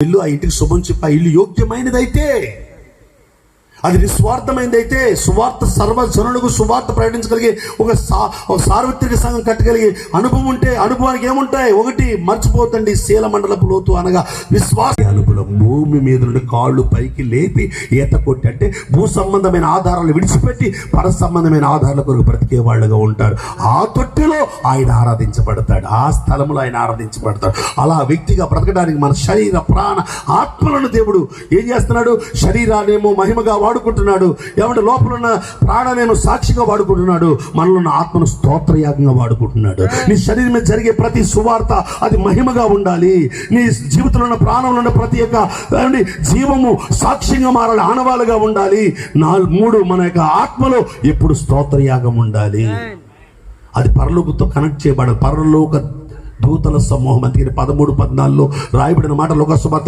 ఇల్లు, ఆ ఇంటికి శుభం చెప్పి ఆ ఇల్లు యోగ్యమైనదైతే, అది నిస్వార్థమైనదైతే, సువార్త సర్వజనులకు సువార్త ప్రకటించగలిగే ఒక సార్వత్రిక సంఘం కట్టగలిగే అనుభవం ఉంటే, అనుభవానికి ఏముంటాయి? ఒకటి, మర్చిపోతండి శీలమండలపు లోతు అనగా విశ్వాస అనుకూలం. భూమి మీద నుండి కాళ్ళు పైకి లేపి ఈత కొట్టి, అంటే భూ సంబంధమైన ఆధారాలు విడిచిపెట్టి పర సంబంధమైన ఆధారాల కొరకు బ్రతికే వాళ్ళుగా ఉంటారు. ఆ తొట్టిలో ఆయన ఆరాధించబడతాడు, ఆ స్థలంలో ఆయన ఆరాధించబడతాడు. అలా వ్యక్తిగా బ్రతకడానికి మన శరీర ప్రాణ ఆత్మలను దేవుడు ఏం చేస్తున్నాడు? శరీరాన్నేమో మహిమగా వాడుకుంటున్నాడు, ఏమంటే లోపల ఉన్న ప్రాణాన్ని సాక్షిగా వాడుకుంటున్నాడు, మనలో ఉన్న ఆత్మను స్తోత్రయాగంగా వాడుకుంటున్నాడు. నీ శరీరం మీద జరిగే ప్రతి సువార్త అది మహిమగా ఉండాలి. నీ జీవితంలో ఉన్న ప్రాణంలో ఉన్న ప్రతి ఒక్క జీవము సాక్ష్యంగా మారాలి, ఆనవాలుగా ఉండాలి. 3 మన యొక్క ఆత్మలో ఎప్పుడు స్తోత్రయాగం ఉండాలి. అది పరలోకంతో కనెక్ట్ చేయబడాలి. పరలోక దూతల సమూహం. అందుకని 13:14 రాయబడిన మాట లోక సువార్త